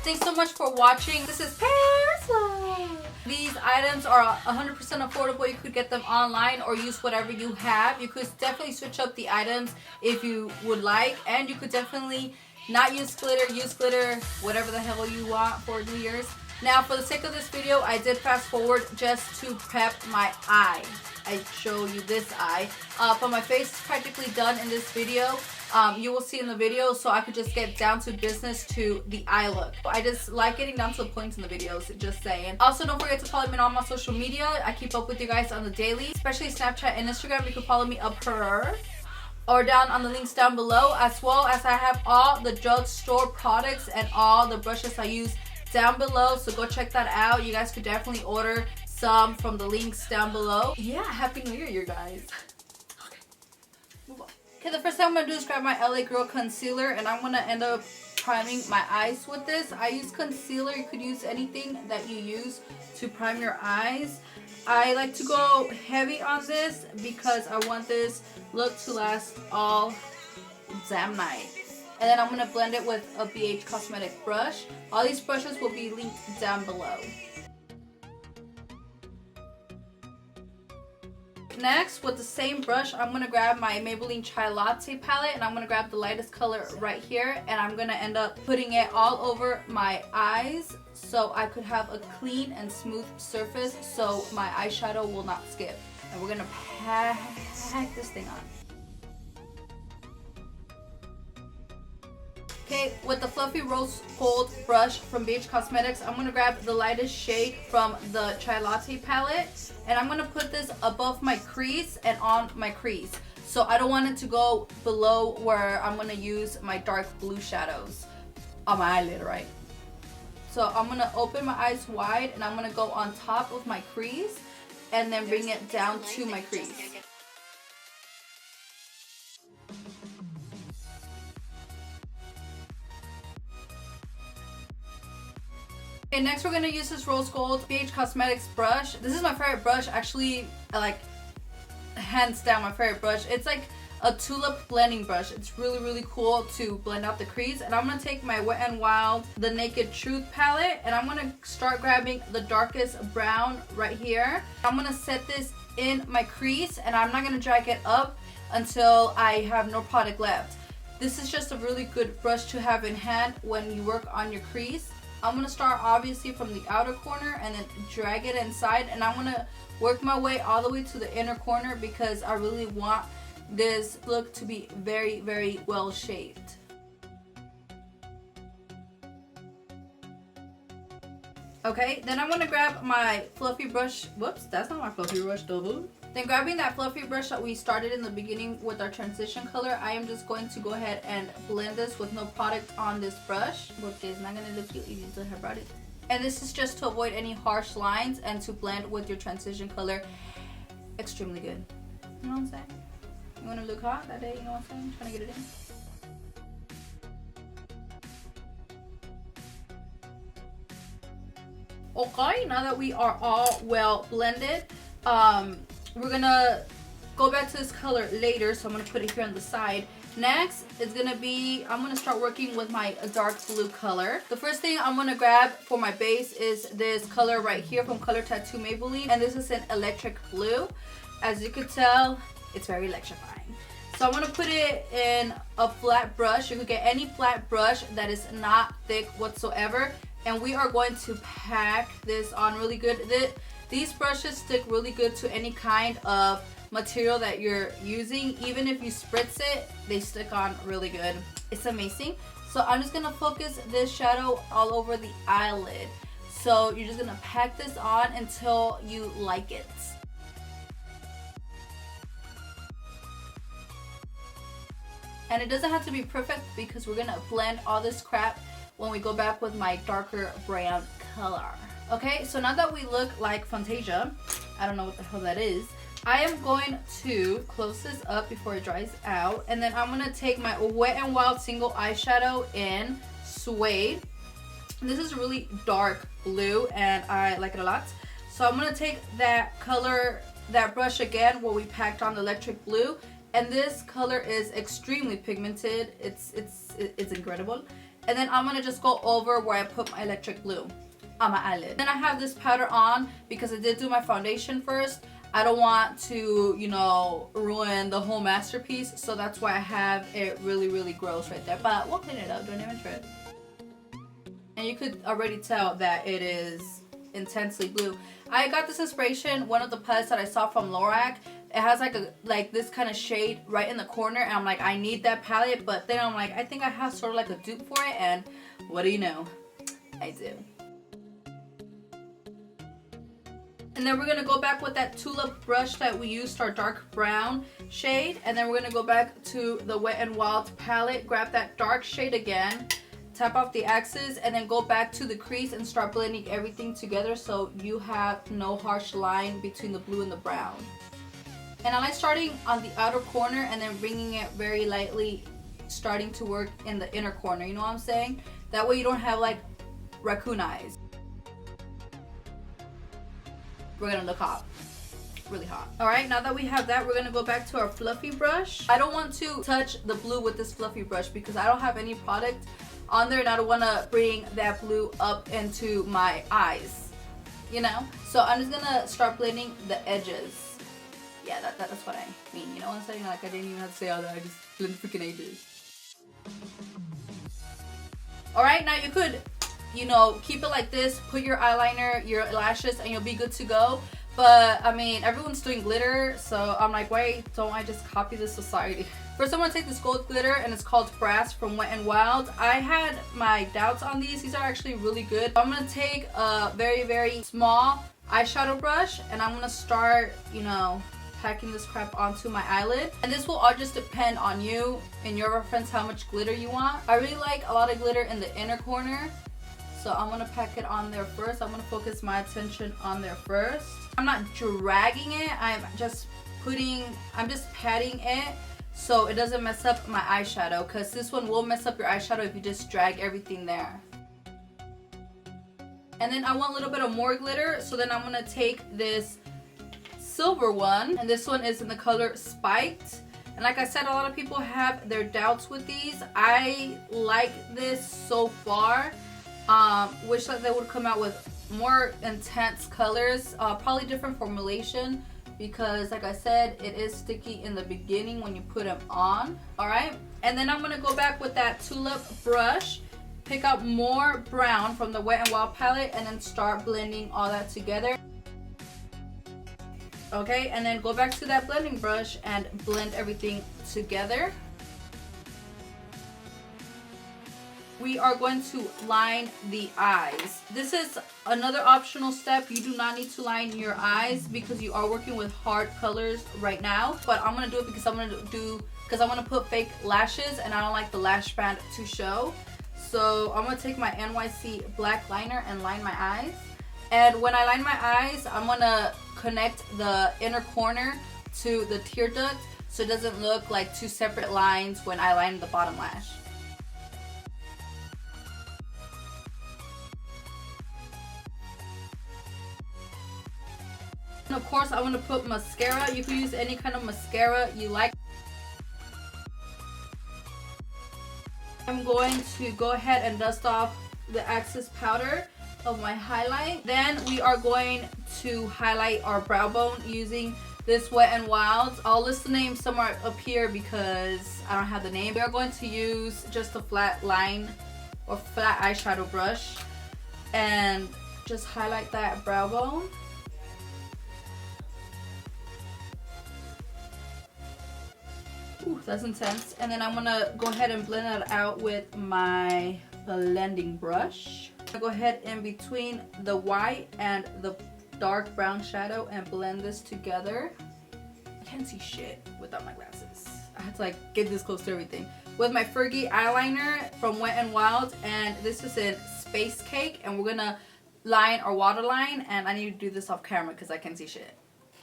Thanks so much for watching. This is Paris. These items are 100% affordable. You could get them online or use whatever you have. You could definitely switch up the items if you would like, and you could definitely not use glitter, use glitter, whatever the hell you want for New Year's. Now, for the sake of this video, I did fast forward just to prep my eye. I show you this eye, but my face is practically done in this video. You will see in the video, so I could just get down to business to the eye look. I just like getting down to the points in the videos, just saying. Also, don't forget to follow me on all my social media. I keep up with you guys on the daily, especially Snapchat and Instagram. You can follow me up here or down on the links down below, as well as I have all the drugstore products and all the brushes I use down below, so go check that out. You guys could definitely order some from the links down below. Yeah, Happy New Year, you guys. Okay, move on. Okay, the first thing I'm going to do is grab my LA Girl concealer, and I'm going to end up priming my eyes with this. I use concealer. You could use anything that you use to prime your eyes. I like to go heavy on this because I want this look to last all damn night. And then I'm going to blend it with a BH Cosmetic brush. All these brushes will be linked down below. Next, with the same brush, I'm going to grab my Maybelline Chai Latte palette, and I'm going to grab the lightest color right here, and I'm going to end up putting it all over my eyes so I could have a clean and smooth surface so my eyeshadow will not skip. And we're going to pack this thing on. Okay, with the Fluffy Rose Gold brush from BH Cosmetics, I'm going to grab the lightest shade from the Chai Latte palette, and I'm going to put this above my crease and on my crease. So I don't want it to go below where I'm going to use my dark blue shadows on my eyelid, right? So I'm going to open my eyes wide, and I'm going to go on top of my crease and then bring it down to my crease. Okay, next we're going to use this Rose Gold BH Cosmetics brush. This is my favorite brush, actually, like, hands down my favorite brush. It's like a tulip blending brush. It's really, really cool to blend out the crease. And I'm going to take my Wet n Wild The Naked Truth palette, and I'm going to start grabbing the darkest brown right here. I'm going to set this in my crease, and I'm not going to drag it up until I have no product left. This is just a really good brush to have in hand when you work on your crease. I'm going to start obviously from the outer corner and then drag it inside, and I'm going to work my way all the way to the inner corner because I really want this look to be very, very well shaped. Okay, then I'm going to grab my fluffy brush. Whoops, that's not my fluffy brush though. Then grabbing that fluffy brush that we started in the beginning with our transition color, I am just going to go ahead and blend this with no product on this brush, porque es not going to look cute if you don't have product. And this is just to avoid any harsh lines and to blend with your transition color extremely good. You know what I'm saying? You want to look hot that day, you know what I'm saying? Trying to get it in. Okay, now that we are all well blended, we're gonna go back to this color later, so I'm gonna put it here on the side. Next is gonna be, I'm gonna start working with my dark blue color. The first thing I'm gonna grab for my base is this color right here from Color Tattoo Maybelline, and this is an electric blue. As you can tell, it's very electrifying. So I'm gonna put it in a flat brush. You could get any flat brush that is not thick whatsoever, and we are going to pack this on really good. These brushes stick really good to any kind of material that you're using. Even if you spritz it, they stick on really good. It's amazing. So I'm just gonna focus this shadow all over the eyelid. So you're just gonna pack this on until you like it. And it doesn't have to be perfect because we're gonna blend all this crap when we go back with my darker brown color. Okay, so now that we look like Fantasia, I don't know what the hell that is, I am going to close this up before it dries out. And then I'm going to take my Wet n Wild single eyeshadow in Suede. This is really dark blue and I like it a lot. So I'm going to take that color, that brush again where we packed on the electric blue. And this color is extremely pigmented. It's incredible. And then I'm going to just go over where I put my electric blue on my eyelid. Then I have this powder on because I did do my foundation first. I don't want to, you know, ruin the whole masterpiece. So that's why I have it really, really gross right there. But we'll clean it up. Don't even trip. And you could already tell that it is intensely blue. I got this inspiration, one of the palettes that I saw from Lorac. It has like this kind of shade right in the corner, and I'm like, I need that palette. But then I'm like, I think I have sort of like a dupe for it, and what do you know, I do. And then we're gonna go back with that tulip brush that we used, our dark brown shade, and then we're gonna go back to the Wet n Wild palette, grab that dark shade again, tap off the X's, and then go back to the crease and start blending everything together so you have no harsh line between the blue and the brown. And I like starting on the outer corner and then bringing it very lightly, starting to work in the inner corner, you know what I'm saying? That way you don't have like raccoon eyes. We're gonna look hot. Really hot. Alright, now that we have that, we're gonna go back to our fluffy brush. I don't want to touch the blue with this fluffy brush because I don't have any product on there and I don't want to bring that blue up into my eyes, you know? So I'm just gonna start blending the edges. Yeah, that's what I mean, you know what I'm saying? Like I didn't even have to say all that, I just blend the freaking edges. Alright, now you could, you know, keep it like this, put your eyeliner, your lashes, and you'll be good to go. But, I mean, everyone's doing glitter, so I'm like, why don't I just copy this society? First, I'm going to take this gold glitter, and it's called Brass from Wet n Wild. I had my doubts on these. These are actually really good. I'm going to take a very, very small eyeshadow brush, and I'm going to start, you know, packing this crap onto my eyelid. And this will all just depend on you and your reference how much glitter you want. I really like a lot of glitter in the inner corner. So I'm going to pack it on there first. I'm going to focus my attention on there first. I'm not dragging it. I'm just patting it so it doesn't mess up my eyeshadow, because this one will mess up your eyeshadow if you just drag everything there. And then I want a little bit of more glitter, so then I'm going to take this silver one, and this one is in the color Spiked. And like I said, a lot of people have their doubts with these. I like this so far. Wish that they would come out with more intense colors, probably different formulation, because like I said, it is sticky in the beginning when you put them on. Alright, and then I'm going to go back with that tulip brush, pick up more brown from the Wet n Wild palette, and then start blending all that together. Okay, and then go back to that blending brush and blend everything together. We are going to line the eyes. This is another optional step. You do not need to line your eyes because you are working with hard colors right now. But I'm going to do it because I'm going to put fake lashes and I don't like the lash band to show. So I'm going to take my NYC black liner and line my eyes. And when I line my eyes, I'm going to connect the inner corner to the tear duct so it doesn't look like two separate lines when I line the bottom lash. And of course, I want to put mascara. You can use any kind of mascara you like. I'm going to go ahead and dust off the excess powder of my highlight. Then we are going to highlight our brow bone using this Wet n Wild. I'll list the name somewhere up here because I don't have the name. We are going to use just a flat line or flat eyeshadow brush and just highlight that brow bone. Ooh, that's intense. And then I'm gonna go ahead and blend that out with my blending brush. I'm gonna go ahead in between the white and the dark brown shadow and blend this together. I can't see shit without my glasses. I had to like get this close to everything. With my Fergie eyeliner from Wet n Wild, and this is in Space Cake, and we're gonna line our waterline, and I need to do this off camera because I can't see shit.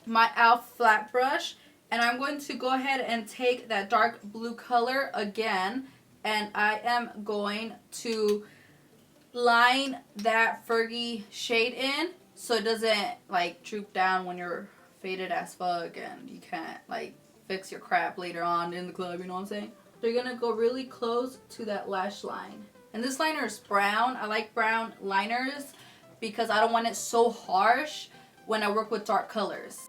my e.l.f. flat brush, and I'm going to go ahead and take that dark blue color again, and I am going to line that Fergie shade in so it doesn't like droop down when you're faded as fuck and you can't like fix your crap later on in the club, you know what I'm saying? So you're gonna go really close to that lash line. And this liner is brown. I like brown liners because I don't want it so harsh when I work with dark colors.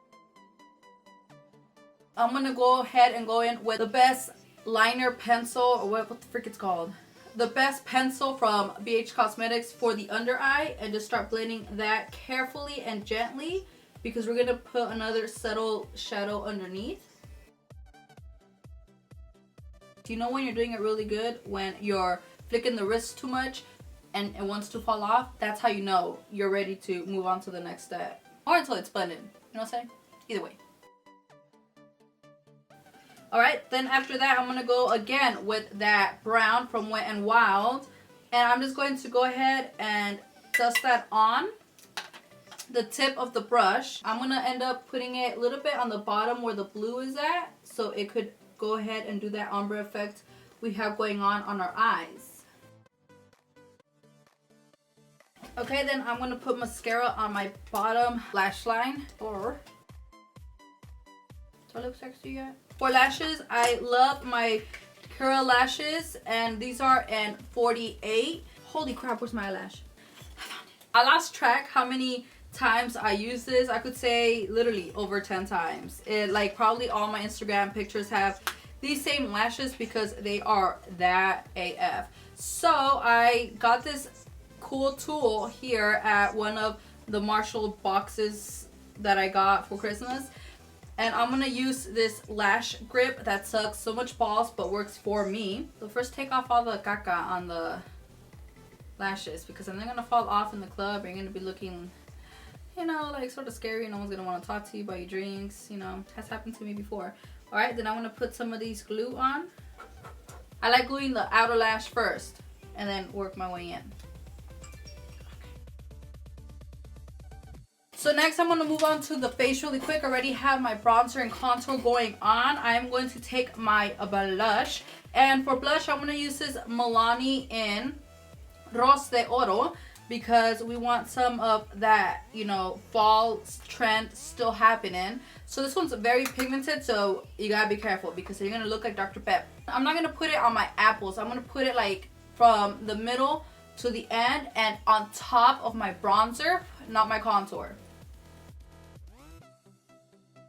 I'm gonna go ahead and go in with the best liner pencil, or what the frick it's called. The best pencil from BH Cosmetics for the under eye, and just start blending that carefully and gently because we're gonna put another subtle shadow underneath. Do you know when you're doing it really good? When you're flicking the wrist too much and it wants to fall off, that's how you know you're ready to move on to the next step. Or until it's blended, you know what I'm saying? Either way. Alright, then after that I'm going to go again with that brown from Wet n Wild. And I'm just going to go ahead and dust that on the tip of the brush. I'm going to end up putting it a little bit on the bottom where the blue is at, so it could go ahead and do that ombre effect we have going on our eyes. Okay, then I'm going to put mascara on my bottom lash line. Or do I look sexy yet? For lashes, I love my Kura lashes, and these are in 48. Holy crap, where's my eyelash? I found it. I lost track how many times I use this. I could say literally over 10 times. Like probably all my Instagram pictures have these same lashes because they are that AF. So I got this cool tool here at one of the Marshall boxes that I got for Christmas. And I'm going to use this lash grip that sucks so much balls but works for me. So first take off all the caca on the lashes because then they're going to fall off in the club. You're going to be looking, you know, like sort of scary. No one's going to want to talk to you about your drinks. You know, has happened to me before. Alright, then I'm going to put some of these glue on. I like gluing the outer lash first and then work my way in. So next I'm going to move on to the face really quick. I already have my bronzer and contour going on. I am going to take my blush. And for blush, I'm going to use this Milani in Ros de Oro because we want some of that, you know, fall trend still happening. So this one's very pigmented, so you got to be careful because you're going to look like Dr. Pep. I'm not going to put it on my apples. I'm going to put it like from the middle to the end and on top of my bronzer, not my contour.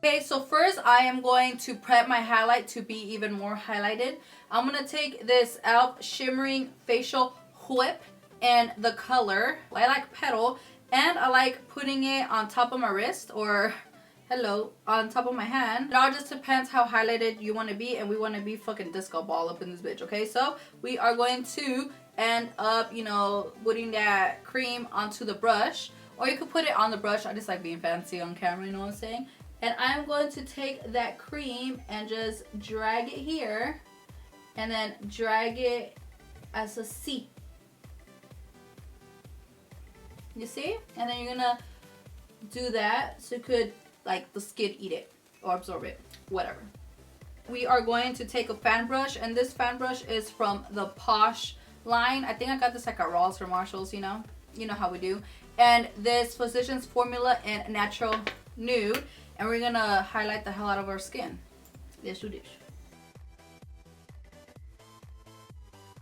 Okay, so first I am going to prep my highlight to be even more highlighted. I'm going to take this e.l.f. Shimmering Facial Whip and the color. I like Petal, and I like putting it on top of my wrist or, hello, on top of my hand. It all just depends how highlighted you want to be, and we want to be fucking disco ball up in this bitch, okay? So we are going to end up, you know, putting that cream onto the brush. Or you could put it on the brush. I just like being fancy on camera, you know what I'm saying? And I'm going to take that cream and just drag it here. And then drag it as a C. You see? And then you're going to do that so you could, like, the skin eat it or absorb it. Whatever. We are going to take a fan brush. And this fan brush is from the Posh line. I think I got this like at Ross or Marshalls, you know? You know how we do. And this Physicians Formula in Natural Nude. And we're going to highlight the hell out of our skin. Yes, do this.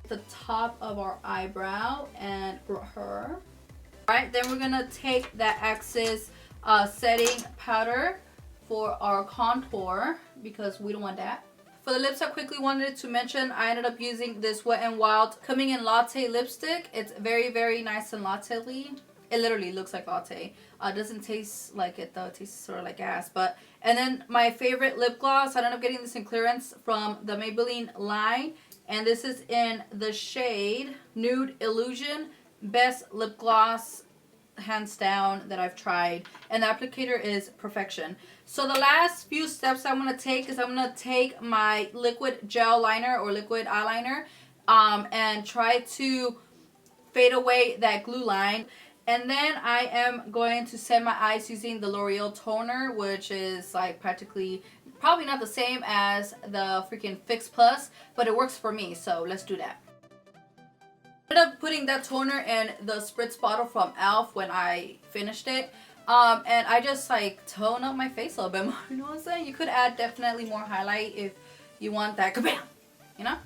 The top of our eyebrow and her. Alright, then we're going to take that Axis setting powder for our contour because we don't want that. For the lips, I quickly wanted to mention I ended up using this Wet n Wild Coming in Latte lipstick. It's very, very nice and latte-y. It literally looks like latte. Doesn't taste like it though. It tastes sort of like ass. And then my favorite lip gloss. I ended up getting this in clearance from the Maybelline line. And this is in the shade Nude Illusion. Best lip gloss, hands down, that I've tried. And the applicator is perfection. So the last few steps I'm going to take is I'm going to take my liquid gel liner or liquid eyeliner and try to fade away that glue line. And then I am going to set my eyes using the L'Oreal toner, which is like practically probably not the same as the freaking Fix Plus, but it works for me, so let's do that. I ended up putting that toner in the spritz bottle from e.l.f. when I finished it. And I just like tone up my face a little bit more, you know what I'm saying? You could add definitely more highlight if you want that kabam, you know?